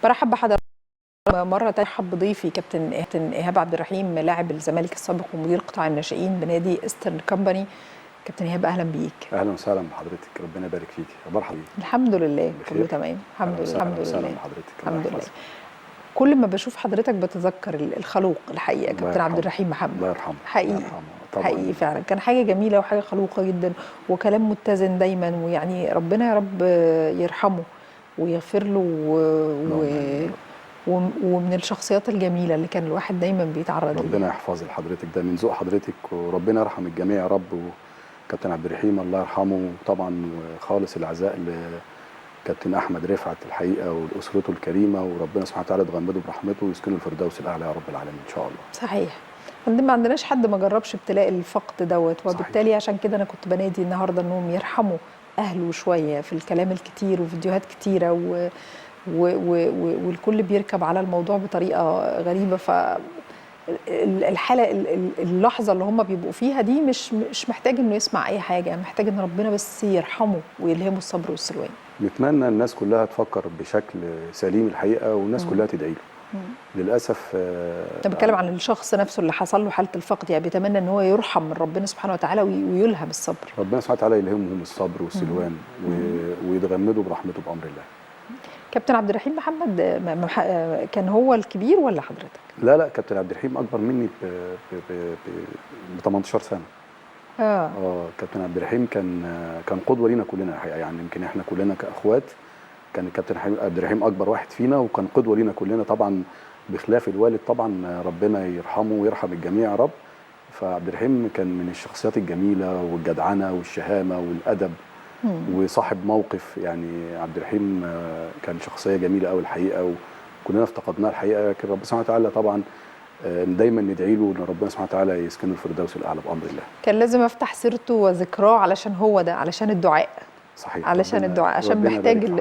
برحب بحضرتك مرة تانية. برحب بضيفي كابتن إيهاب عبد الرحيم، لاعب الزمالك السابق ومدير قطاع الناشئين بنادي إيسترن كومباني. كابتن إيهاب أهلا بيك. أهلا وسهلا بحضرتك، ربنا يبارك فيك. مرحبا. الحمد لله كله تمام، الحمد لله. الحمد لله بحضرتك. الحمد لله. كل ما بشوف حضرتك بتذكر الخلوق الحقيقة كابتن عبد الرحيم محمد. الله يرحمه. حقيقي فعلا كان حاجة جميلة وحاجة خلوقة جدا وكلام متزن دايما، ويعني ربنا يا رب يرحمه ويغفر له ومن الشخصيات الجميلة اللي كان الواحد دايما بيتعرض لها. ربنا يحفظ لحضرتك، ده من ذوق حضرتك، وربنا يرحم الجميع يا رب. وكابتن عبد الرحيم الله يرحمه طبعا، وخالص العزاء لكابتن احمد رفعت الحقيقه ولاسرته الكريمه، وربنا سبحانه وتعالى يتغمده برحمته ويسكنه الفردوس الاعلى يا رب العالمين ان شاء الله. صحيح. ما عندناش حد ما جربش ابتلاء الفقد دوت، وبالتالي صحيح. عشان كده انا كنت بنادي النهارده انهم يرحموا اهله شويه في الكلام الكتير وفيديوهات كتيره والكل بيركب على الموضوع بطريقه غريبه. ف الحاله اللحظه اللي هم بيبقوا فيها دي مش محتاج انه يسمع اي حاجه، محتاج ان ربنا بس يرحمه ويلهمه الصبر والسلوان. نتمنى الناس كلها تفكر بشكل سليم الحقيقه، والناس كلها تدعي له. للاسف انا بتكلم عن الشخص نفسه اللي حصل له حاله الفقد، يعني بيتمنى ان هو يرحم من ربنا سبحانه وتعالى ويلهم الصبر. ربنا سبحانه وتعالى يلهمهم الصبر والسلوان ويتغمدوا برحمته بامر الله. كابتن عبد الرحيم محمد كان هو الكبير ولا حضرتك؟ لا كابتن عبد الرحيم اكبر مني ب 18 سنه. كابتن عبد الرحيم كان قدوه لينا كلنا الحقيقه، يعني يمكن احنا كلنا كاخوات كان الكابتن عبد الرحيم اكبر واحد فينا، وكان قدوه لينا كلنا طبعا، بخلاف الوالد طبعا ربنا يرحمه ويرحم الجميع يا رب. فعبد الرحيم كان من الشخصيات الجميله والجدعنه والشهامه والادب وصاحب موقف. يعني عبد الرحيم كان شخصيه جميله قوي الحقيقه، وكلنا افتقدناه الحقيقه. لكن ربنا سبحانه وتعالى طبعا دايما ندعي له ان ربنا سبحانه وتعالى يسكنه الفردوس الاعلى بامر الله. كان لازم افتح سيرته وذكراه علشان هو ده، علشان الدعاء. صحيح. علشان الدعاء، عشان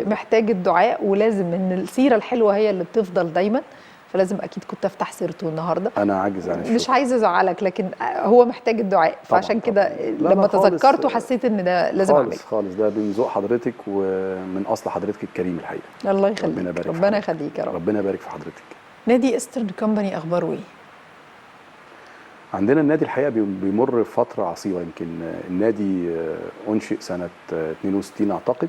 محتاج الدعاء، ولازم ان السيره الحلوه هي اللي بتفضل دايما، فلازم اكيد كنت افتح سيرته النهارده. انا عاجز عن الشكر، مش عايزه ازعلك، لكن هو محتاج الدعاء، فعشان كده لما تذكرته حسيت ان ده لازم اعمله. خالص ده من ذوق حضرتك ومن اصل حضرتك الكريم الحقيقه. الله يخليك، ربنا يخليك يا رب. ربنا يبارك في حضرتك. نادي إيسترن كومباني اخباره ايه؟ عندنا النادي الحقيقه بيمر فتره عصيبه. يمكن النادي انشئ سنه 62 اعتقد.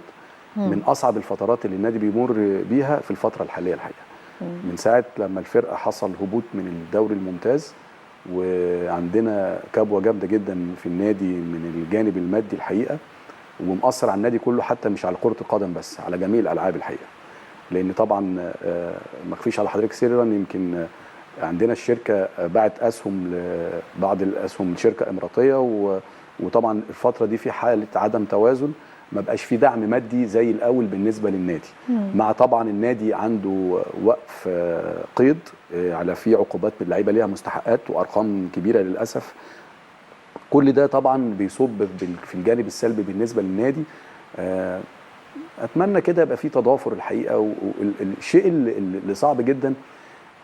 من اصعب الفترات اللي النادي بيمر بيها في الفتره الحاليه الحقيقه. من ساعه لما الفرقه حصل هبوط من الدوري الممتاز، وعندنا كبوه جامده جدا في النادي من الجانب المادي الحقيقه، ومأثر على النادي كله، حتى مش على كره القدم بس، على جميع الالعاب الحقيقه. لان طبعا ما اخفيش على حضرتك سرا، يمكن عندنا الشركه باعت اسهم لبعض الاسهم لشركه اماراتيه، وطبعا الفتره دي في حاله عدم توازن، ما بقاش في دعم مادي زي الاول بالنسبه للنادي. مع طبعا النادي عنده وقف قيد على في عقوبات من اللعيبه ليها مستحقات وارقام كبيره للاسف. كل ده طبعا بيصب في الجانب السلبي بالنسبه للنادي. اتمنى كده يبقى في تضافر الحقيقه. والشيء اللي صعب جدا،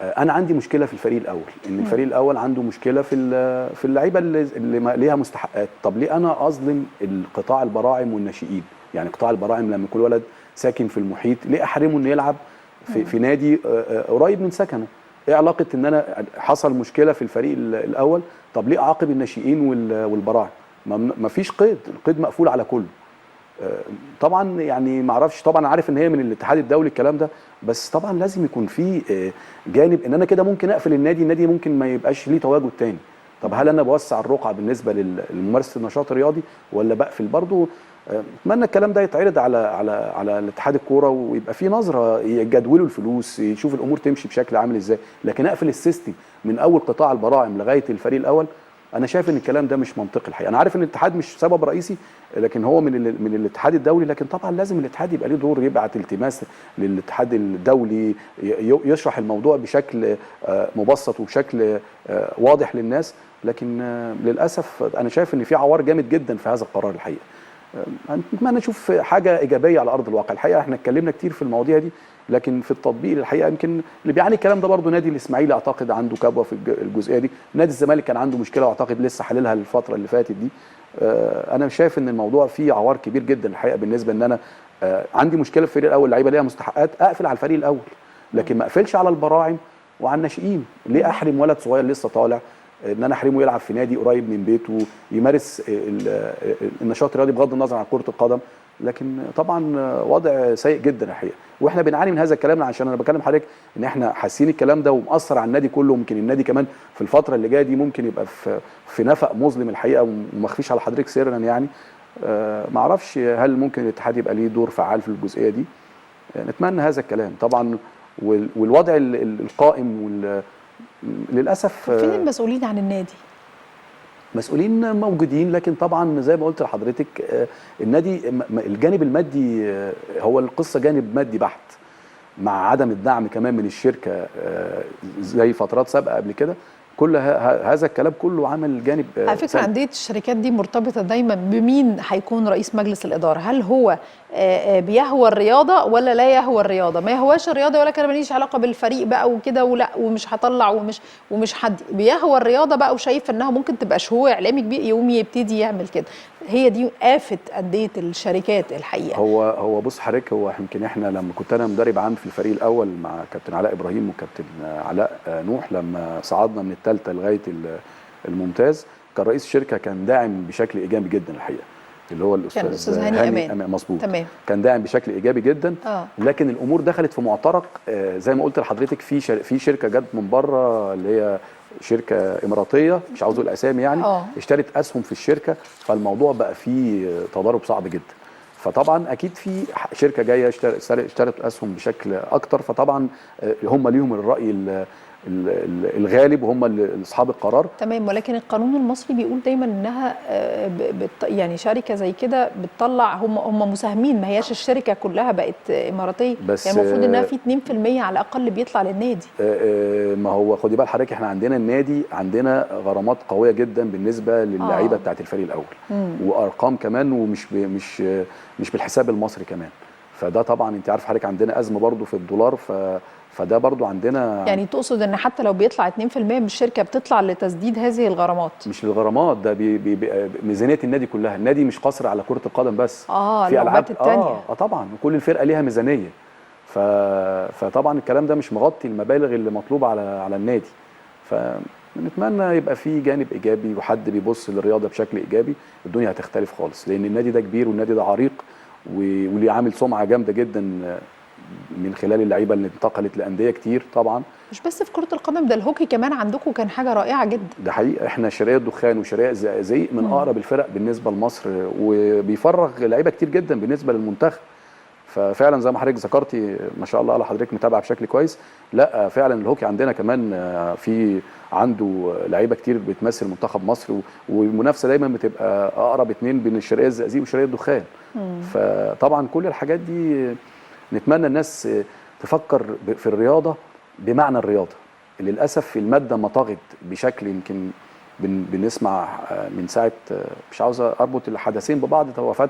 انا عندي مشكله في الفريق الاول، ان الفريق الاول عنده مشكله في اللعيبه اللي ليها مستحقات. طب ليه انا اظلم القطاع البراعم والناشئين؟ يعني قطاع البراعم لما يكون ولد ساكن في المحيط، ليه احرمه انه يلعب في نادي قريب من سكنه؟ ايه علاقه ان انا حصل مشكله في الفريق الاول؟ طب ليه اعاقب الناشئين والبراعم؟ ما فيش قيد، القيد مقفول على كله. طبعا يعني ما اعرفش، طبعا عارف ان هي من الاتحاد الدولي الكلام ده، بس طبعا لازم يكون في جانب ان انا كده ممكن اقفل النادي ممكن ما يبقاش ليه تواجد تاني. طب هل انا بوسع الرقعه بالنسبه لممارسه النشاط الرياضي ولا بقفل برضه؟ اتمنى الكلام ده يتعرض على الاتحاد الكوره، ويبقى في نظره، يجدولوا الفلوس، يشوف الامور تمشي بشكل عامل ازاي. لكن اقفل السيستم من اول قطاع البراعم لغايه الفريق الاول، انا شايف ان الكلام ده مش منطقي الحقيقه. انا عارف ان الاتحاد مش سبب رئيسي، لكن هو من الاتحاد الدولي. لكن طبعا لازم الاتحاد يبقى له دور، يبعت التماس للاتحاد الدولي يشرح الموضوع بشكل مبسط وبشكل واضح للناس. لكن للاسف انا شايف ان في عوار جامد جدا في هذا القرار الحقيقه. نتمنى نشوف حاجه ايجابيه على ارض الواقع. الحقيقه احنا اتكلمنا كتير في المواضيع دي، لكن في التطبيق الحقيقه يمكن اللي بيعاني الكلام ده برضه نادي الاسماعيلي، اعتقد عنده كبوه في الجزئيه دي. نادي الزمالك كان عنده مشكله، واعتقد لسه حللها الفتره اللي فاتت دي. انا شايف ان الموضوع فيه عوار كبير جدا الحقيقه، بالنسبه ان انا عندي مشكله في الفريق الاول، اللعيبه ليها مستحقات، اقفل على الفريق الاول. لكن ما اقفلش على البراعم وعلى الناشئين. ليه احرم ولد صغير لسه طالع ان انا احرمه يلعب في نادي قريب من بيته يمارس النشاط الرياضي بغض النظر عن كره القدم؟ لكن طبعا وضع سيء جدا الحقيقه، واحنا بنعاني من هذا الكلام. عشان انا بكلم حضرتك ان احنا حاسين الكلام ده ومأثر على النادي كله. ممكن النادي كمان في الفتره اللي جايه دي ممكن يبقى في نفق مظلم الحقيقه، وما اخفيش على حضرتك سرا يعني. ما اعرفش هل ممكن الاتحاد يبقى ليه دور فعال في الجزئيه دي. نتمنى هذا الكلام طبعا. والوضع القائم للاسف. فين المسؤولين عن النادي؟ مسؤولين موجودين، لكن طبعا زي ما قلت لحضرتك النادي الجانب المادي هو القصه جانب مادي بحت، مع عدم الدعم كمان من الشركه زي فترات سابقه قبل كده. كل هذا الكلام كله عمل جانب على فكره انديه الشركات دي مرتبطه دايما بمين هيكون رئيس مجلس الاداره. هل هو بيهوى الرياضه ولا لا يهوى الرياضه؟ ما يهواش الرياضه ولا كان ماليش علاقه بالفريق بقى وكده ولا ومش هطلع ومش حد بيهوى الرياضه بقى وشايف انها ممكن تبقى شهو اعلامي كبير يقوم يبتدي يعمل كده. هي دي آفة أندية الشركات الحقيقه. هو بص حضرتك، هو يمكن احنا لما كنت انا مدرب عام في الفريق الاول مع كابتن علاء ابراهيم وكابتن علاء نوح، لما صعدنا من الثالثه لغايه الممتاز، كان رئيس الشركه كان داعم بشكل ايجابي جدا الحقيقه، اللي هو الاستاذ هاني امان. مظبوط، تمام. كان داعم بشكل ايجابي جدا. لكن الامور دخلت في معترك زي ما قلت لحضرتك، في شركه جت من بره اللي هي شركه اماراتيه مش عاوز اقول اسامي يعني، اشترت اسهم في الشركه، فالموضوع بقى فيه تضارب صعب جدا. فطبعا اكيد في شركه جايه اشترت اسهم بشكل اكتر، فطبعا هم ليهم الراي الغالب وهم اصحاب القرار. تمام. ولكن القانون المصري بيقول دايما انها يعني شركه زي كده بتطلع هم مساهمين، ما هياش الشركه كلها بقت اماراتيه، بس يعني المفروض انها في 2% على الاقل بيطلع للنادي. ما هو خدي بال حضرتك، احنا عندنا النادي عندنا غرامات قويه جدا بالنسبه للعيبه بتاعت الفريق الاول، وارقام كمان، ومش مش بالحساب المصري كمان. فده طبعا انت عارف حضرتك عندنا ازمه برضو في الدولار، فده برضو عندنا. يعني تقصد ان حتى لو بيطلع 2% من الشركه بتطلع لتسديد هذه الغرامات؟ مش للغرامات، ده ميزانيه النادي كلها. النادي مش قاصر على كرة القدم بس، في العاب الثانيه. طبعا، وكل الفرقه ليها ميزانيه. فطبعا الكلام ده مش مغطي المبالغ اللي مطلوبه على النادي. فنتمنى يبقى في جانب ايجابي وحد بيبص للرياضه بشكل ايجابي، الدنيا هتختلف خالص، لان النادي ده كبير والنادي ده عريق وليه عامل سمعه جامده جدا من خلال اللعيبه اللي انتقلت لانديه كتير. طبعا مش بس في كره القدم، ده الهوكي كمان عندكم كان حاجه رائعه جدا. ده حقيقي، احنا شرقيه الدخان وشرقيه الزقازيق من اقرب الفرق بالنسبه لمصر، وبيفرغ لعيبه كتير جدا بالنسبه للمنتخب. ففعلا زي ما حضرتك ذكرتي، ما شاء الله على حضرتك متابعه بشكل كويس. لا فعلا الهوكي عندنا كمان في عنده لعيبه كتير بتمثل منتخب مصر، والمنافسه دايما بتبقى اقرب اتنين بين الشرقيه الزقازيق وشرقيه الدخان. فطبعا كل الحاجات دي نتمنى الناس تفكر في الرياضه بمعنى الرياضه. للاسف الماده ما طغت بشكل، يمكن بنسمع من ساعه، مش عاوز اربط الحدثين ببعض، وفاه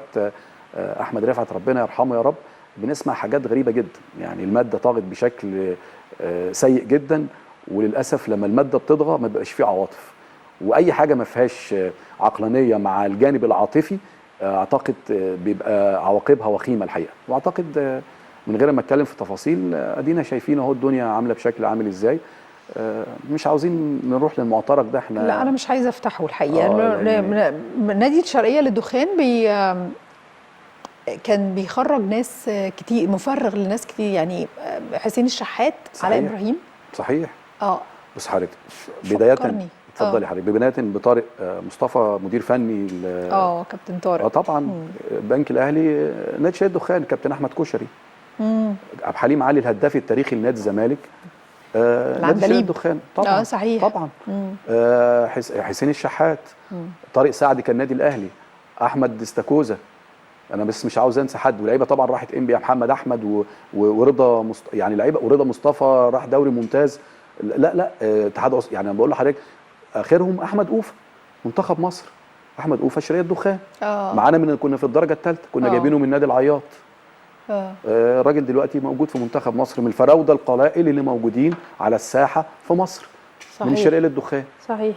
احمد رفعت ربنا يرحمه يا رب، بنسمع حاجات غريبه جدا. يعني الماده طغت بشكل سيء جدا، وللاسف لما الماده بتطغى ما بيبقاش فيه عواطف، واي حاجه ما فيهاش عقلانيه مع الجانب العاطفي اعتقد بيبقى عواقبها وخيمه الحقيقه. واعتقد من غير ما اتكلم في تفاصيل، ادينا شايفين اهو الدنيا عامله بشكل عامل ازاي. مش عاوزين نروح للمعترك ده احنا. لا انا مش عايزه افتحه الحقيقه. نادي الشرقيه للدخان كان بيخرج ناس كتير، مفرغ لناس كتير، يعني حسين الشحات، علاء ابراهيم. صحيح. بص حضرتك، بدايه اتفضلي حضرتك. بدايه بطارق مصطفى مدير فني كابتن طارق. طبعا البنك الاهلي، نادي شرقيه الدخان كابتن احمد كشري، عبد الحليم علي الهداف التاريخي لنادي الزمالك، نادي شرقيه الدخان طبعا. صحيح طبعا. حسين الشحات، طارق سعد كان نادي الاهلي، احمد استاكوزا، انا بس مش عاوز انسى حد. ولعيبه طبعا راحت انبيا، محمد احمد ورضا يعني لعيبه، ورضا مصطفى راح دوري ممتاز. لا اتحاد يعني انا بقول لحضرتك اخرهم احمد اوفه منتخب مصر، احمد اوفه شرقيه الدخان معانا كنا في الدرجه الثالثه، كنا جايبينه من نادي العياط. الراجل دلوقتي موجود في منتخب مصر، من الفراوده القلائل اللي موجودين على الساحه في مصر. صحيح. من شرقيه للدخان. صحيح.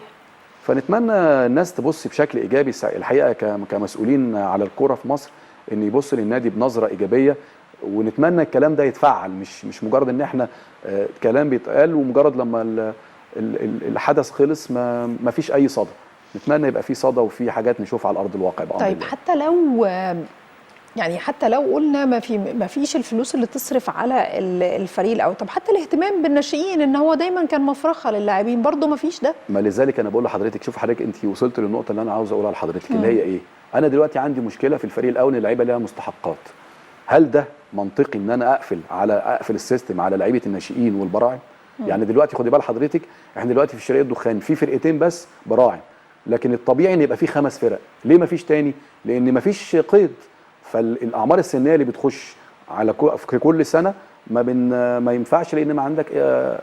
فنتمنى الناس تبص بشكل ايجابي الحقيقه كمسؤولين على الكوره في مصر، ان يبص للنادي بنظره ايجابيه. ونتمنى الكلام ده يتفعل، مش مجرد ان احنا كلام بيتقال ومجرد لما الحدث خلص ما فيش اي صدى. نتمنى يبقى في صدى وفي حاجات نشوفها على ارض الواقع بأمر طيب الله. حتى لو قلنا ما فيش الفلوس اللي تصرف على الفريق الاول، طب حتى الاهتمام بالناشئين ان هو دايما كان مفرخه للاعبين برضه ما فيش ده. ما لذلك انا بقول لحضرتك، شوف حضرتك انت وصلت للنقطه اللي انا عاوز اقولها لحضرتك اللي هي ايه. انا دلوقتي عندي مشكله في الفريق الاول، اللعيبه ليها مستحقات. هل ده منطقي ان انا اقفل السيستم على لعيبه الناشئين والبراعم؟ يعني دلوقتي خدي بال حضرتك، احنا دلوقتي في شرقيه الدخان في فرقتين بس براعم، لكن الطبيعي ان يبقى في 5 فرق. ليه ما فيش تاني؟ لان ما فيش قيد. فالاعمار السنيه اللي بتخش على في كل سنه ما ينفعش، لان ما عندك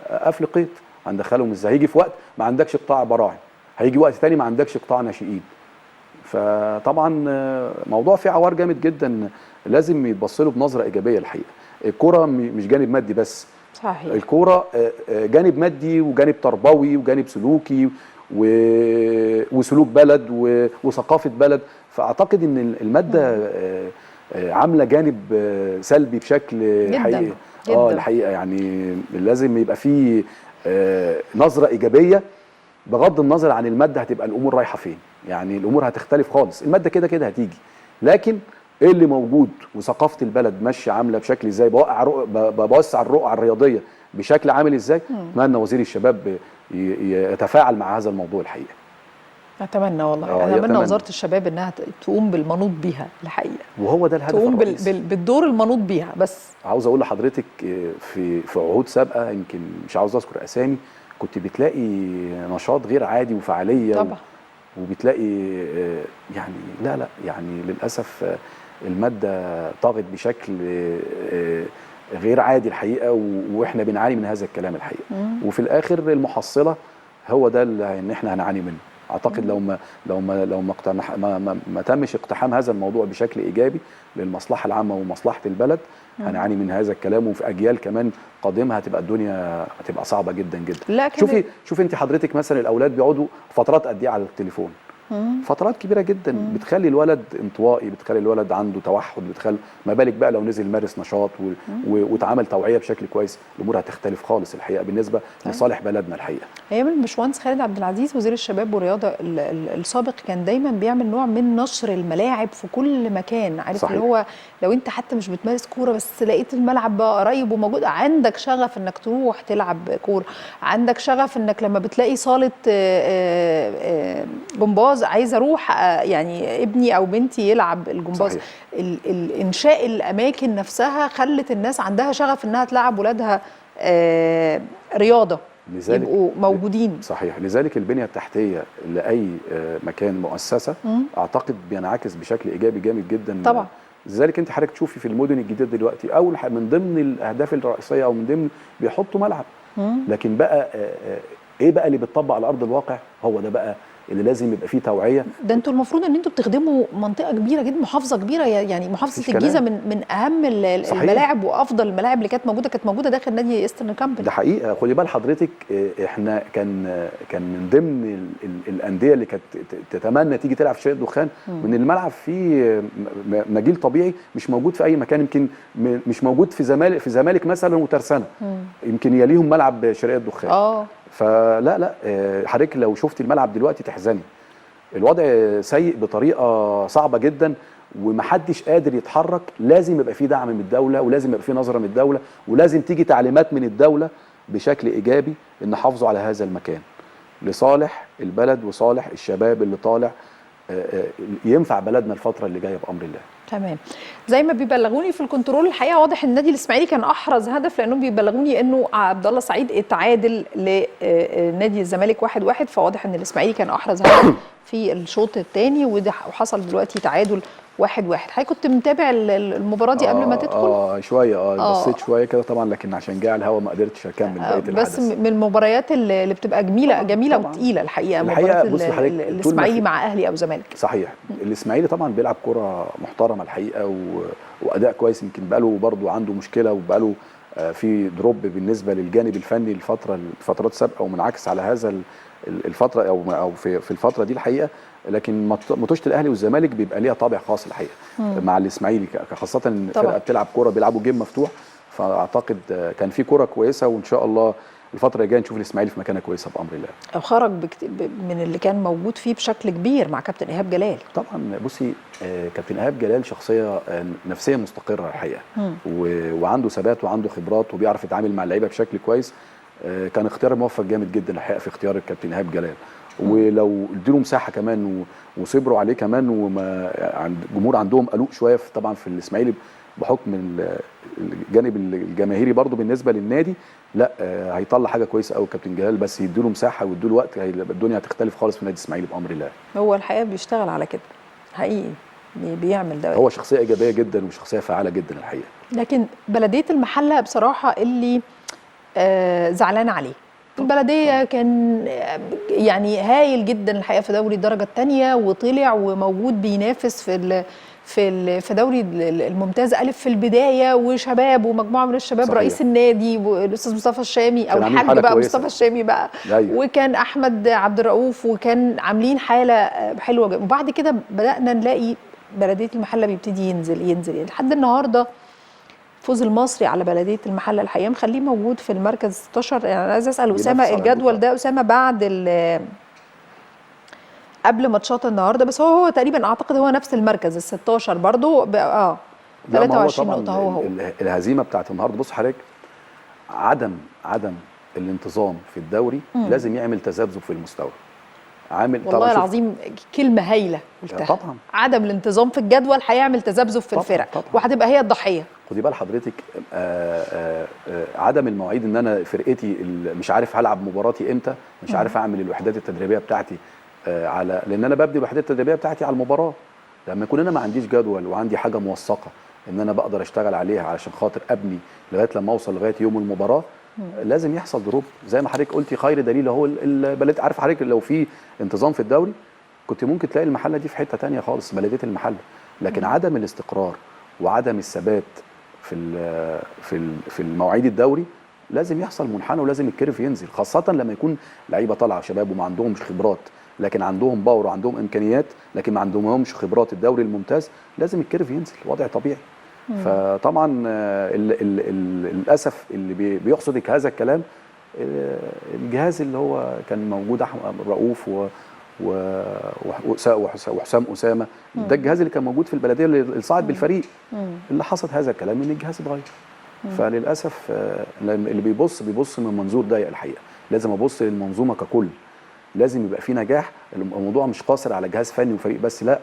قفل قيد. هندخلهم ازاي؟ هيجي في وقت ما عندكش قطاع براعم، هيجي وقت تاني ما عندكش قطاع ناشئين. فطبعا موضوع فيه عوار جامد جدا، لازم يتبص له بنظره ايجابيه. الحقيقه الكوره مش جانب مادي بس، صحيح. الكوره جانب مادي وجانب تربوي وجانب سلوكي وسلوك بلد وثقافه بلد. فاعتقد ان الماده عامله جانب سلبي بشكل جداً حقيقي. جداً. الحقيقه يعني لازم يبقى فيه نظره ايجابيه بغض النظر عن الماده هتبقى الامور رايحه فين. يعني الامور هتختلف خالص، الماده كده كده هتيجي، لكن ايه اللي موجود وثقافه البلد ماشيه عامله بشكل ازاي، بوسع الرؤى الرياضيه بشكل عامل ازاي. اتمنى وزير الشباب يتفاعل مع هذا الموضوع الحقيقه. اتمنى والله، اتمنى وزاره الشباب انها تقوم بالمنوط بيها الحقيقه، وهو ده الهدف تقوم الرئيسي. بالدور المنوط بيها. بس عاوز اقول لحضرتك في عهود سابقه، يمكن مش عاوز اذكر اسامي، كنت بتلاقي نشاط غير عادي وفعاليه طبعا. وبتلاقي يعني لا يعني للاسف الماده طاغت بشكل غير عادي الحقيقه، واحنا بنعاني من هذا الكلام الحقيقه. وفي الاخر المحصله هو ده اللي ان احنا هنعاني منه. اعتقد لو ما تمش اقتحام هذا الموضوع بشكل ايجابي للمصلحه العامه ومصلحه البلد، هنعاني من هذا الكلام. وفي اجيال كمان قادمه هتبقى الدنيا صعبه جدا جدا. شوفي انت حضرتك مثلا الاولاد بيقعدوا فترات قد ايه على التليفون؟ فترات كبيره جدا. بتخلي الولد انطوائي، بتخلي الولد عنده توحد، ما بالك بقى لو نزل يمارس نشاط واتعمل توعيه بشكل كويس، الامور هتختلف خالص الحقيقه بالنسبه لصالح بلدنا الحقيقه. ايام الباشمهندس خالد عبد العزيز وزير الشباب والرياضه السابق كان دايما بيعمل نوع من نشر الملاعب في كل مكان، عارف اللي هو لو انت حتى مش بتمارس كوره بس لقيت الملعب بقى قريب وموجود، عندك شغف انك تروح تلعب كوره، عندك شغف انك لما بتلاقي صاله جمباز عايزه اروح يعني ابني او بنتي يلعب الجمباز. انشاء الاماكن نفسها خلت الناس عندها شغف انها تلعب ولادها رياضه، يبقوا موجودين. صحيح. لذلك البنيه التحتيه لاي مكان مؤسسه اعتقد بينعكس بشكل ايجابي جامد جدا طبعا. لذلك انت حضرتك تشوفي في المدن الجديده دلوقتي اول من ضمن الاهداف الرئيسيه او من ضمن بيحطوا ملعب. لكن بقى ايه بقى اللي بيتطبق على ارض الواقع؟ هو ده بقى اللي لازم يبقى فيه توعيه. ده انتوا المفروض ان انتوا بتخدموا منطقه كبيره جدا، محافظه كبيره، يعني محافظه الجيزه من اهم الملاعب وافضل الملاعب اللي كانت موجوده داخل نادي ايسترن كامبل. ده حقيقه. خدي بال حضرتك احنا كان من ضمن الانديه اللي كانت تتمنى تيجي تلعب في شرقيه الدخان، وان الملعب فيه نجيل طبيعي مش موجود في اي مكان، يمكن مش موجود في زمالك مثلا وترسانه، يمكن يليهم ملعب شرقيه الدخان. فلا حضرتك لو شفتي الملعب دلوقتي تحزني. الوضع سيء بطريقه صعبه جدا ومحدش قادر يتحرك. لازم يبقى في دعم من الدوله، ولازم يبقى في نظره من الدوله، ولازم تيجي تعليمات من الدوله بشكل ايجابي ان نحافظوا على هذا المكان لصالح البلد وصالح الشباب اللي طالع ينفع بلدنا الفتره اللي جايه بامر الله. تمام. زي ما بيبلغوني في الكنترول الحقيقه واضح ان النادي الاسماعيلي كان احرز هدف، لانهم بيبلغوني انه عبد الله سعيد اتعادل لنادي الزمالك 1-1، فواضح ان الاسماعيلي كان احرز هدف في الشوط الثاني وحصل دلوقتي تعادل 1-1. حضرتك كنت متابع المباراه دي قبل ما تدخل؟ شويه بصيت شويه كده طبعا، لكن عشان جه الهوا ما قدرتش اكمل بقيه الحدث. بس من المباريات اللي بتبقى جميله وتقيله الحقيقه مباراه الاسماعيلي مع اهلي او زمالك. صحيح. الاسماعيلي طبعا بيلعب كره محترمه الحقيقه واداء كويس، يمكن بقاله برضو عنده مشكله وبقاله في دروب بالنسبه للجانب الفني الفترات سابقه، ومنعكس على هذا الفتره او في الفتره دي الحقيقه. لكن ماتشات الاهلي والزمالك بيبقى ليها طابع خاص الحقيقه مع الاسماعيلي، خاصه ان الفرقه بتلعب كوره، بيلعبوا جيم مفتوح. فاعتقد كان في كوره كويسه، وان شاء الله الفتره الجايه نشوف الاسماعيلي في مكانه كويسه بامر الله. خرج من اللي كان موجود فيه بشكل كبير مع كابتن ايهاب جلال. طبعا بصي، كابتن ايهاب جلال شخصيه نفسيه مستقره الحقيقه، وعنده ثبات وعنده خبرات وبيعرف يتعامل مع اللعيبه بشكل كويس. كان اختيار موفق جامد جدا الحقيقه في اختيار الكابتن ايهاب جلال. ولو اديله مساحه كمان وصبروا عليه كمان، وما الجمهور عندهم قلق شويه طبعا في الاسماعيلي بحكم الجانب الجماهيري برضو بالنسبه للنادي، لا هيطلع حاجه كويسه قوي كابتن جلال، بس يديله مساحه ويديله وقت، الدنيا هتختلف خالص في النادي الاسماعيلي بامر الله. هو الحقيقه بيشتغل على كده حقيقي، بيعمل ده. هو شخصيه ايجابيه جدا وشخصيه فعاله جدا الحقيقه. لكن بلديه المحله بصراحه اللي زعلان عليه. البلديه كان يعني هايل جدا الحقيقه في دوري الدرجه الثانيه، وطلع وموجود بينافس في دوري الممتاز الف في البدايه، وشباب ومجموعه من الشباب. صحيح. رئيس النادي والاستاذ مصطفى الشامي او الحاج بقى مصطفى الشامي بقى، وكان احمد عبد الرؤوف، وكان عاملين حاله حلوه جدا. وبعد كده بدانا نلاقي بلديه المحله بيبتدي ينزل لحد النهارده. فوز المصري على بلديه المحله الحقيقه مخليه موجود في المركز 16. يعني انا عايز اسال اسامه، الجدول ده اسامه بعد قبل ماتشات النهارده، بس هو تقريبا اعتقد هو نفس المركز ال 16 برضه 23 نقطه. هو الهزيمه بتاعت النهارده. بص حضرتك، عدم الانتظام في الدوري لازم يعمل تذبذب في المستوى. والله العظيم كلمه هايله قلتها. طبعا عدم الانتظام في الجدول هيعمل تذبذب في الفرق، وهتبقى هي الضحيه. خدي بال حضرتك، عدم المواعيد، ان انا فرقتي مش عارف هلعب مباراتي امتى، مش عارف اعمل الوحدات التدريبيه بتاعتي لان انا ببني الوحدات التدريبيه بتاعتي على المباراه. لما يكون انا ما عنديش جدول وعندي حاجه موثقه ان انا بقدر اشتغل عليها علشان خاطر ابني لغايه لما اوصل لغايه يوم المباراه، لازم يحصل دروب. زي ما حضرتك قلتي، خير دليل هو البلد. عارف حضرتك، لو في انتظام في الدوري كنت ممكن تلاقي المحله دي في حته ثانيه خالص، بلديه المحله. لكن عدم الاستقرار وعدم الثبات في المواعيد الدوري لازم يحصل منحنى، ولازم الكيرف ينزل، خاصه لما يكون لعيبه طالعه شباب وما عندهمش خبرات، لكن عندهم باور وعندهم امكانيات، لكن ما عندهمش خبرات الدوري الممتاز. لازم الكيرف ينزل، وضع طبيعي. فطبعا للاسف اللي بيحصدك هذا الكلام الجهاز اللي هو كان موجود، احمد رؤوف وحسام اسامه، ده الجهاز اللي كان موجود في البلديه اللي صعد بالفريق. اللي حصد هذا الكلام ان الجهاز اتغير. فللاسف اللي بيبص من منظور ضيق الحقيقه. لازم ابص للمنظومه ككل، لازم يبقى في نجاح. الموضوع مش قاصر على جهاز فني وفريق بس، لا،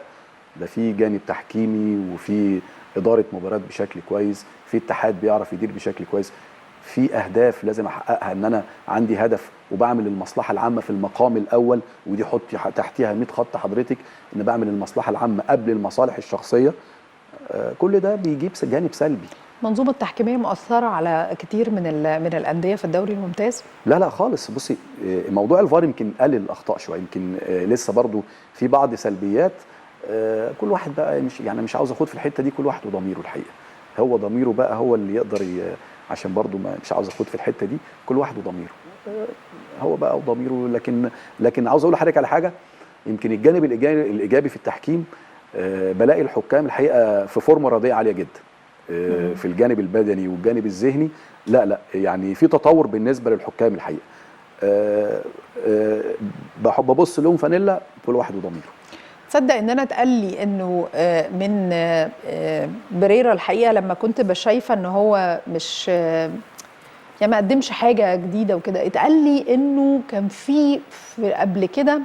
ده في جانب تحكيمي، وفي اداره مباريات بشكل كويس، في اتحاد بيعرف يدير بشكل كويس، في اهداف لازم احققها، ان انا عندي هدف وبعمل المصلحه العامه في المقام الاول، ودي حطي تحتيها 100 خط حضرتك، ان بعمل المصلحه العامه قبل المصالح الشخصيه. كل ده بيجيب جانب سلبي. المنظومه التحكيميه مؤثره على كتير من الانديه في الدوري الممتاز؟ لا خالص. بصي، موضوع الفار يمكن قلل الاخطاء شويه، يمكن لسه برضو في بعض سلبيات. كل واحد بقى مش عاوز اخد في الحته دي، كل واحد وضميره الحقيقه. هو ضميره بقى هو اللي يقدر عشان برضو مش عاوز اخد في الحته دي، كل واحد وضميره. هو بقى وضميره. لكن عاوز اقول لحضرتك على حاجه، يمكن الجانب الايجابي في التحكيم، بلاقي الحكام الحقيقه في فورمه رياضيه عاليه جدا، في الجانب البدني والجانب الذهني. لا يعني في تطور بالنسبه للحكام الحقيقه. بحب ابص لهم فانيلا، كل واحد وضميره. تصدق ان انا اتقال لي انه من بريرا الحقيقه، لما كنت بشايفه ان هو مش يعني ما قدمش حاجه جديده وكده، اتقال لي انه كان في قبل كده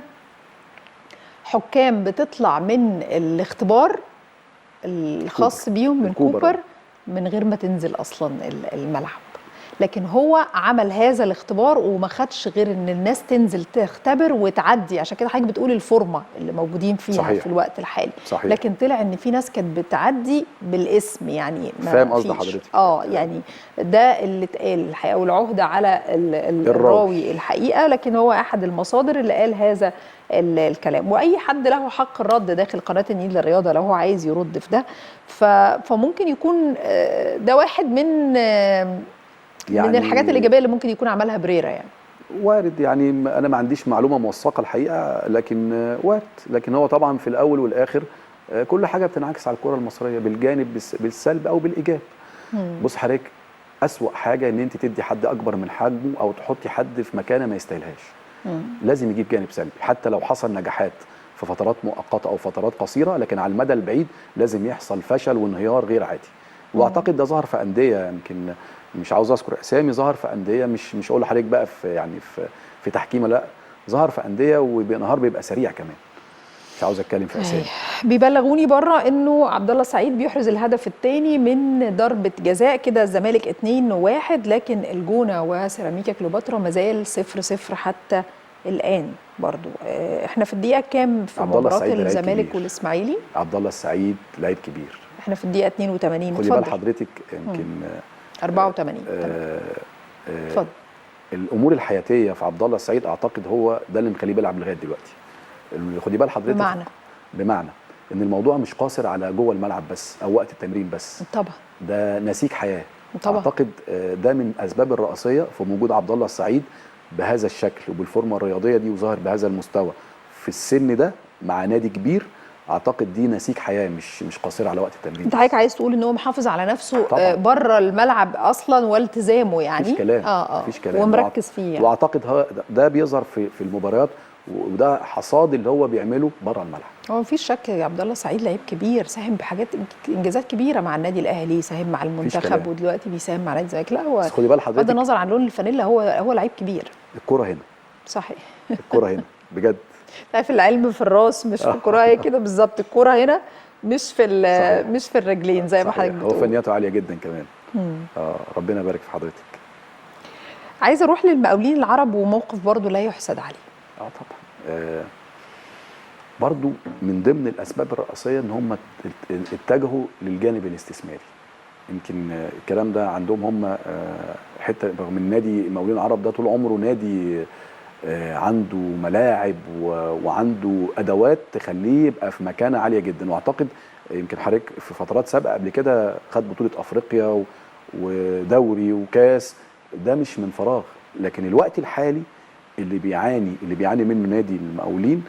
حكام بتطلع من الاختبار الخاص بيهم من كوبر من غير ما تنزل اصلا الملعب. لكن هو عمل هذا الاختبار وما خدش غير ان الناس تنزل تختبر وتعدي. عشان كده حضرتك بتقول الفورمه اللي موجودين فيها. صحيح. في الوقت الحالي. صحيح. لكن طلع ان في ناس كانت بتعدي بالاسم، يعني ما فاهم قصد حضرتك. يعني ده اللي اتقال الحقيقه، والعهده على الراوي الحقيقه، لكن هو احد المصادر اللي قال هذا الكلام. واي حد له حق الرد داخل قناه النيل للرياضه لو هو عايز يرد في ده، فممكن يكون ده واحد من الحاجات الايجابيه اللي ممكن يكون عملها بريرا. يعني وارد يعني، انا ما عنديش معلومه موثقه الحقيقه، لكن وارد. لكن هو طبعا في الاول والاخر كل حاجه بتنعكس على الكره المصريه بالجانب بالسلب او بالايجاب. بص حضرتك، اسوأ حاجه ان انت تدي حد اكبر من حجمه او تحطي حد في مكانه ما يستاهلهاش. لازم يجيب جانب سلبي، حتى لو حصل نجاحات في فترات مؤقته او فترات قصيره، لكن على المدى البعيد لازم يحصل فشل وانهيار غير عادي. واعتقد ده ظهر في انديه، يمكن مش عاوز اذكر اسامي، ظهر في انديه، مش اقول لحضرتك بقى في يعني في تحكيمه، لا ظهر في انديه وبينهار بيبقى سريع كمان. مش عاوز اتكلم في اسامي. بيبلغوني بره انه عبد الله السعيد بيحرز الهدف الثاني من ضربه جزاء كده، الزمالك 2-1، لكن الجونه وسيراميكا كليوباترا ما زال 0-0 حتى الان برضو. احنا في الدقيقه كام في مباراه الزمالك والاسماعيلي؟ عبد الله السعيد لعيب كبير. احنا في الدقيقه 82. خدي بال حضرتك، يمكن 84. اتفضل. الامور الحياتيه في عبد الله السعيد اعتقد هو ده اللي مخليه بيلعب لغايه دلوقتي. خدي بال حضرتك، بمعنى ان الموضوع مش قاصر على جوه الملعب بس او وقت التمرين بس. طبعا ده نسيج حياه. طبعا. اعتقد ده من الاسباب الرئيسيه في وجود عبد الله السعيد بهذا الشكل وبالفورمه الرياضيه دي وظاهر بهذا المستوى في السن ده مع نادي كبير. اعتقد دي نسيج حياه مش قاصره على وقت التمرين. انت حضرتك عايز تقول ان هو محافظ على نفسه بره الملعب اصلا والتزامه يعني؟ مفيش كلام. مفيش كلام ومركز فيه يعني. واعتقد ده بيظهر في المباريات، وده حصاد اللي هو بيعمله بره الملعب. هو مفيش شك يا عبد الله السعيد لعيب كبير، ساهم بحاجات انجازات كبيره مع النادي الاهلي، ساهم مع المنتخب ودلوقتي بيساهم مع نادي الزمالك. لا هو خدي بال حضرتك، بغض النظر عن لون الفانيلا هو لعيب كبير. الكره هنا. صحيح. الكره هنا بجد. عارف العلم في الراس مش في الكره، هي كده بالظبط. الكره هنا مش في الرجلين زي ما حضرتك بتقول. هو فنياته عاليه جدا كمان. ربنا يبارك في حضرتك. عايزه اروح للمقاولين العرب، وموقف برضو لا يحسد عليه. طبعا. برضو من ضمن الاسباب الرئيسيه ان هم اتجهوا للجانب الاستثماري. يمكن الكلام ده عندهم هم حته، رغم ان نادي المقاولين العرب ده طول عمره نادي عنده ملاعب وعنده ادوات تخليه يبقى في مكانه عاليه جدا. واعتقد يمكن حضرتك في فترات سابقه قبل كده خد بطوله افريقيا ودوري وكاس، ده مش من فراغ. لكن الوقت الحالي اللي بيعاني منه نادي المقاولين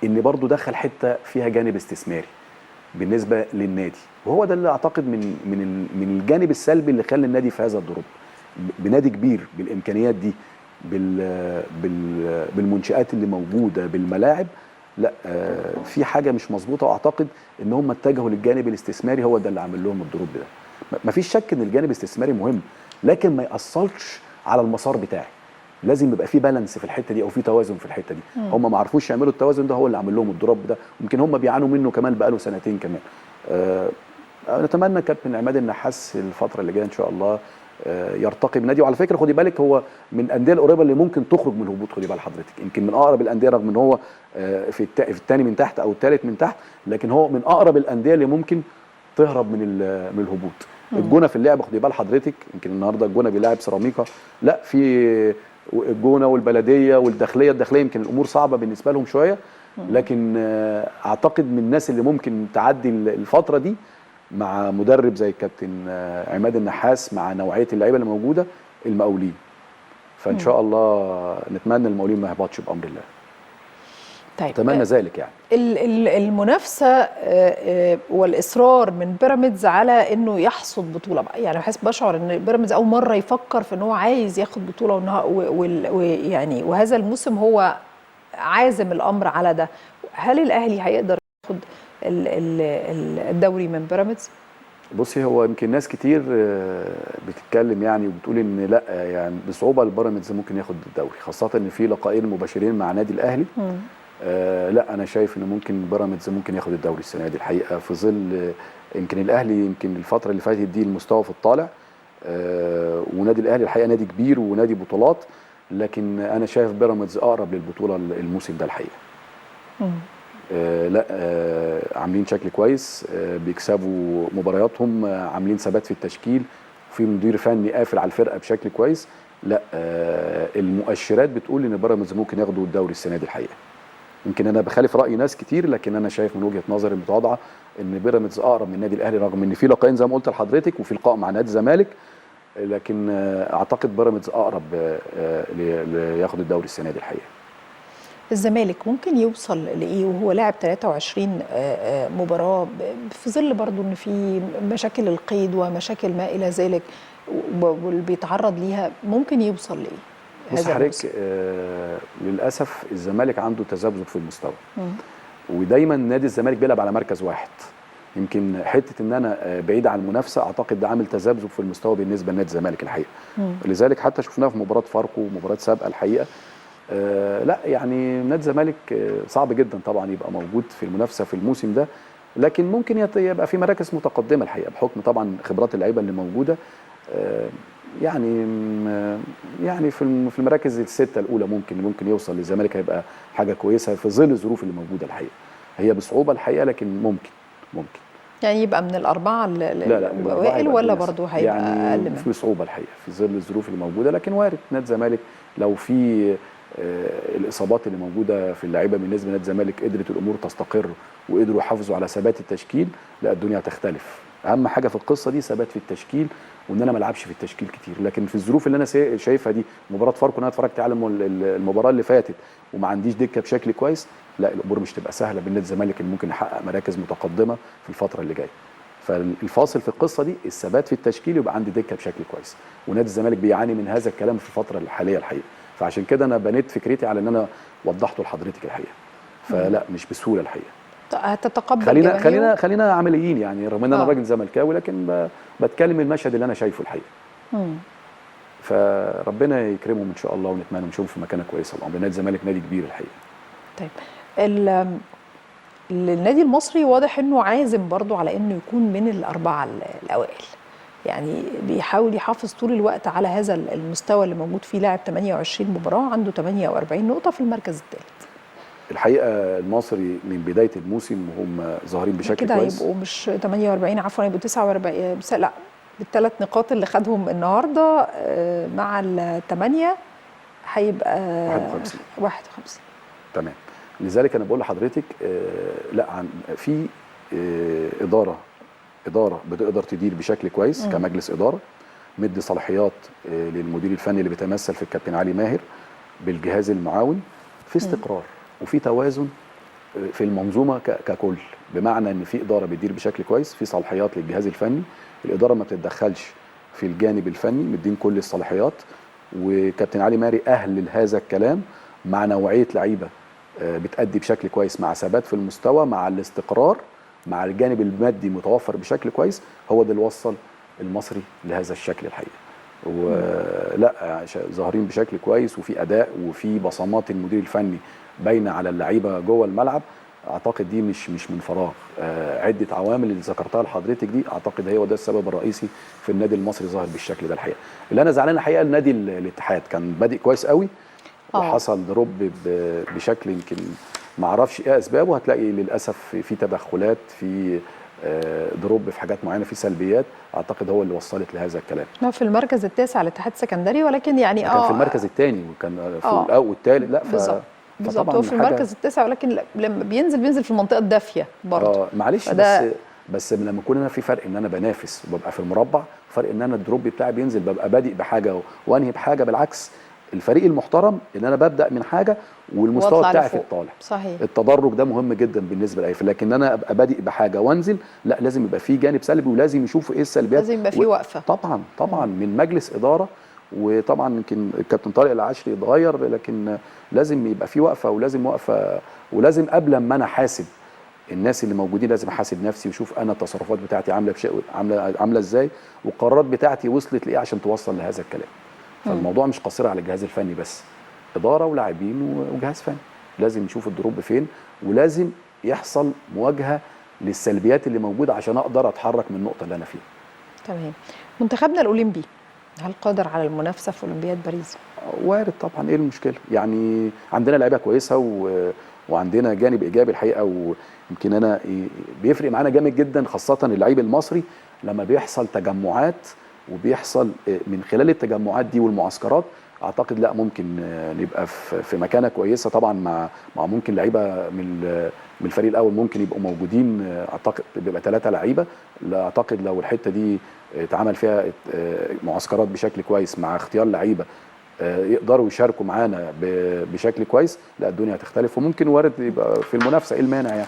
ان برضو دخل حته فيها جانب استثماري بالنسبه للنادي، وهو ده اللي اعتقد من الجانب السلبي اللي خلى النادي في هذا الضرب. بنادي كبير بالامكانيات دي، بالمنشآت اللي موجوده، بالملاعب، لا في حاجه مش مظبوطه. واعتقد ان هم اتجهوا للجانب الاستثماري، هو ده اللي عامل لهم الضرب ده. مفيش شك ان الجانب الاستثماري مهم، لكن ما ياثرش على المسار بتاعي. لازم يبقى في بالانس في الحته دي او في توازن في الحته دي. هم ما عرفوش يعملوا التوازن ده، هو اللي عامل لهم الضرب ده. يمكن هم بيعانوا منه كمان بقاله سنتين كمان. نتمنى كابتن عماد النحاس الفتره اللي جايه ان شاء الله يرتقي بنادي. وعلى فكره خدي بالك، هو من الانديه القريبه اللي ممكن تخرج من الهبوط. خدي بال حضرتك، يمكن من اقرب الانديه، رغم ان هو في الثاني من تحت او الثالث من تحت، لكن هو من اقرب الانديه اللي ممكن تهرب من الهبوط. الجونه في اللعبه خدي بال حضرتك، يمكن النهارده الجونه بيلاعب سيراميكا، لا في الجونه والبلديه والداخليه. يمكن الامور صعبه بالنسبه لهم شويه، لكن اعتقد من الناس اللي ممكن تعدي الفتره دي مع مدرب زي الكابتن عماد النحاس، مع نوعيه اللعيبه اللي موجوده، المقاولين. فان شاء الله نتمنى المقاولين ما يهبطش بامر الله. طيب، اتمنى ذلك يعني. المنافسه والاصرار من بيراميدز على انه يحصد بطوله بقى، يعني بشعر ان بيراميدز اول مره يفكر في ان هو عايز ياخد بطوله، ويعني وهذا الموسم هو عازم الامر على ده. هل الاهلي هيقدر ياخد الدوري من بيراميدز؟ بصي، هو يمكن ناس كتير بتتكلم يعني وبتقول ان لا، يعني بصعوبه البيراميدز ممكن ياخد الدوري، خاصه ان في لقاءين مباشرين مع نادي الاهلي. لا، انا شايف ان ممكن بيراميدز ممكن ياخد الدوري السنه دي الحقيقه، في ظل يمكن الاهلي يمكن الفتره اللي فاتت دي المستوى في الطالع، ونادي الاهلي الحقيقه نادي كبير ونادي بطولات، لكن انا شايف بيراميدز اقرب للبطوله الموسم ده الحقيقه. لا، عاملين شكل كويس، بيكسبوا مبارياتهم، عاملين ثبات في التشكيل، في مدير فني قافل على الفرقه بشكل كويس. لا، المؤشرات بتقول ان بيراميدز ممكن ياخدوا الدوري السنه دي الحقيقه. يمكن انا بخالف راي ناس كتير، لكن انا شايف من وجهه نظري المتواضعه ان بيراميدز اقرب من النادي الاهلي، رغم ان في لقاءين زي ما قلت لحضرتك، وفي لقاء مع نادي الزمالك. لكن اعتقد بيراميدز اقرب لياخد الدوري السنه دي الحقيقه. الزمالك ممكن يوصل لايه وهو لاعب 23 مباراه في ظل برضو ان في مشاكل القيد ومشاكل ما الى ذلك واللي بيتعرض ليها، ممكن يوصل لايه؟ بص حضرتك، للاسف الزمالك عنده تذبذب في المستوى، ودايما نادي الزمالك بيلعب على مركز واحد. يمكن حته ان انا بعيد عن المنافسه، اعتقد ده عامل تذبذب في المستوى بالنسبه لنادي الزمالك الحقيقه. لذلك حتى شفناها في مباراه فاركو ومباراه سابقه الحقيقه. لا يعني نادي الزمالك صعب جدا طبعا يبقى موجود في المنافسه في الموسم ده، لكن ممكن يبقى في مراكز متقدمه الحقيقه بحكم طبعا خبرات اللعيبه اللي موجوده. يعني في المراكز السته الاولى ممكن يوصل للزمالك، هيبقى حاجه كويسه في ظل الظروف اللي موجوده الحقيقه. هي بصعوبه الحقيقه لكن ممكن يعني يبقى من الاربعه الاوائل ولا برضه هيبقى يعني اقل منه؟ في صعوبه الحقيقه في ظل الظروف اللي موجوده، لكن وارد نادي الزمالك لو في الاصابات اللي موجوده في اللعيبه بالنسبه لنادي الزمالك قدرت الامور تستقر وقدروا يحافظوا على ثبات التشكيل، لا الدنيا هتختلف. اهم حاجه في القصه دي ثبات في التشكيل، وان انا ما العبش في التشكيل كتير. لكن في الظروف اللي انا شايفها دي، مباراه فاركو انا اتفرجت على المباراه اللي فاتت وما عنديش دكه بشكل كويس، لا الامور مش تبقى سهله بالنسبه للزمالك اللي ممكن يحقق مراكز متقدمه في الفتره اللي جايه. فالفاصل في القصه دي الثبات في التشكيل، يبقى عندي دكه بشكل كويس، ونادي الزمالك بيعاني من هذا الكلام في الفتره الحاليه الحقيقه. فعشان كده انا بنيت فكرتي على ان انا وضحته لحضرتك الحقيقه. فلا مش بسهوله الحقيقه. هتتقبل خلينا عمليين يعني، رغم ان انا راجل زملكاوي لكن بتكلم المشهد اللي انا شايفه الحقيقه. فربنا يكرمهم ان شاء الله، ونتمنى نشوفهم في مكانه كويسه. طبعا نادي الزمالك نادي كبير الحقيقه. طيب النادي المصري واضح انه عازم برضو على انه يكون من الاربعه الاوائل، يعني بيحاول يحافظ طول الوقت على هذا المستوى اللي موجود فيه. لاعب 28 مباراه، عنده 48 نقطه في المركز الثالث. الحقيقه المصري من بدايه الموسم وهم ظاهرين بشكل كويس. كده هيبقوا مش 48 عفوا، هيبقوا 49. لا بالثلاث نقاط اللي خدهم النهارده مع الثمانيه هيبقى 51. تمام. لذلك انا بقول لحضرتك لا في اداره بتقدر تدير بشكل كويس كمجلس اداره، مدي صلاحيات للمدير الفني اللي بيتمثل في الكابتن علي ماهر بالجهاز المعاون، في استقرار وفي توازن في المنظومه ككل، بمعنى ان في اداره بتدير بشكل كويس، في صلاحيات للجهاز الفني، الاداره ما بتتدخلش في الجانب الفني، مدين كل الصلاحيات، وكابتن علي ماهر اهل لهذا الكلام مع نوعيه لعيبه بتأدي بشكل كويس، مع ثبات في المستوى، مع الاستقرار، مع الجانب المادي متوفر بشكل كويس. هو ده اللي وصل المصري لهذا الشكل الحقيقه. ولا ظاهرين بشكل كويس، وفي اداء وفي بصمات المدير الفني باينه على اللعيبه جوه الملعب. اعتقد دي مش من فراغ. عده عوامل اللي ذكرتها لحضرتك دي اعتقد هو ده السبب الرئيسي في النادي المصري ظاهر بالشكل ده الحقيقه. اللي انا زعلان الحقيقه النادي الاتحاد كان بادئ كويس قوي وحصل دروب بشكل يمكن ما اعرفش ايه اسبابه. هتلاقي للاسف في تدخلات، في دروب في حاجات معينه، في سلبيات، اعتقد هو اللي وصلت لهذا الكلام. في المركز التاسع الاتحاد السكندري، ولكن يعني كان في المركز الثاني وكان في الاول والثالث. لا بالظبط هو في المركز التاسع، ولكن لما بينزل في المنطقه الدافيه برضه. معلش بس لما يكون انا في فرق ان انا بنافس وببقى في المربع، فرق ان انا الدروب بتاعي بينزل ببقى بادئ بحاجه وانهي بحاجه. بالعكس الفريق المحترم ان انا ببدا من حاجه والمستوى بتاعي في الطالع. صحيح. التدرج ده مهم جدا بالنسبه لاي، لكن انا ابقى بادئ بحاجه وانزل، لا لازم يبقى في جانب سلبي ولازم يشوفوا ايه السلبيات، لازم يبقى في وقفه. طبعا من مجلس اداره، وطبعا يمكن الكابتن طارق العشري اتغير، لكن لازم يبقى في وقفه، ولازم قبل ما انا حاسب الناس اللي موجودين لازم احاسب نفسي واشوف انا التصرفات بتاعتي عامله ازاي، والقرارات بتاعتي وصلت لايه عشان توصل لهذا الكلام. فالموضوع مش قصير على الجهاز الفني بس، اداره ولاعبين وجهاز فني، لازم نشوف الدروب فين، ولازم يحصل مواجهه للسلبيات اللي موجوده عشان اقدر اتحرك من النقطه اللي انا فيها. تمام. منتخبنا الاولمبي هل قادر على المنافسه في اولمبياد باريس؟ وارد طبعا، ايه المشكله؟ يعني عندنا لعيبه كويسه وعندنا جانب ايجابي الحقيقه، ويمكن انا بيفرق معانا جامد جدا خاصه اللعيب المصري لما بيحصل تجمعات، وبيحصل من خلال التجمعات دي والمعسكرات اعتقد لا ممكن نبقى في مكانه كويسه طبعا مع ممكن لعيبه من الفريق الاول ممكن يبقوا موجودين. اعتقد بيبقى 3 لعيبه. لا اعتقد لو الحته دي اتعمل فيها معسكرات بشكل كويس مع اختيار لعيبه يقدروا يشاركوا معانا بشكل كويس، لا الدنيا هتختلف. وممكن وارد يبقى في المنافسه، ايه المانع يعني؟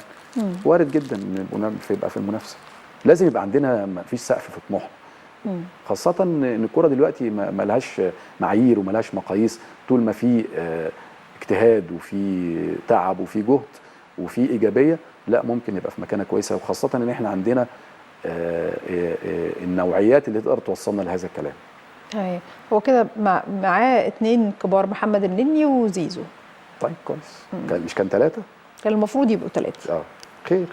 وارد جدا ان يبقى في المنافسه. لازم يبقى عندنا ما فيش سقف في طموحنا، خاصه ان الكوره دلوقتي ما لهاش معايير وما لهاش مقاييس. طول ما في اجتهاد وفي تعب وفي جهد وفي ايجابيه، لا ممكن يبقى في مكانه كويسه، وخاصه ان احنا عندنا النوعيات اللي تقدر توصلنا لهذا الكلام. ايوه، هو كده معاه 2 كبار، محمد النني وزيزو. طيب كويس. مش كان 3؟ كان المفروض يبقوا 3. خير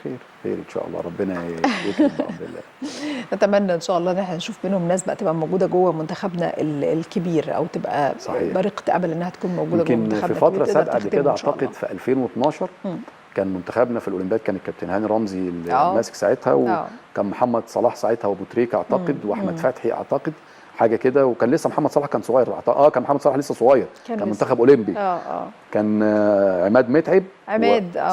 ان شاء الله، ربنا يكرم بامر الله. نتمنى ان شاء الله ان احنا نشوف منهم ناس بقى تبقى موجوده جوه منتخبنا الكبير، او تبقى بريقه امل انها تكون موجوده جوه منتخبنا الكبير. في فتره سابقه قبل كده اعتقد في 2012 كان منتخبنا في الاولمبياد كان الكابتن هاني رمزي اللي ماسك ساعتها، وكان محمد صلاح ساعتها وابو تريكه اعتقد واحمد فتحي اعتقد حاجه كده، وكان لسه محمد صلاح كان صغير. كان محمد صلاح لسه صغير، كان منتخب اولمبي. كان عماد متعب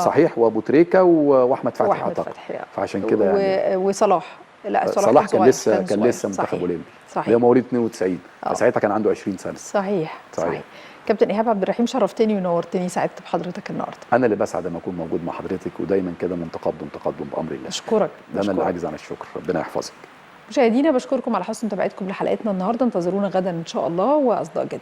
صحيح، وابو تريكه واحمد فتحي اعتقد. فعشان كده يعني وصلاح، لا صلاح كان لسه منتخب اولمبي، اللي هو مواليد 92 فساعتها كان عنده 20 سنه. صحيح. كابتن ايهاب عبد الرحيم، شرفتني ونورتني، سعدت بحضرتك النهارده. انا اللي بسعد لما اكون موجود مع حضرتك، ودايما كده من تقدم بامر الله. اشكرك. ده انا اللي عاجز عن الشكر، ربنا يحفظك. مشاهدينا بشكركم على حسن متابعتكم لحلقتنا النهارده، انتظرونا غدا ان شاء الله واصداء جديد.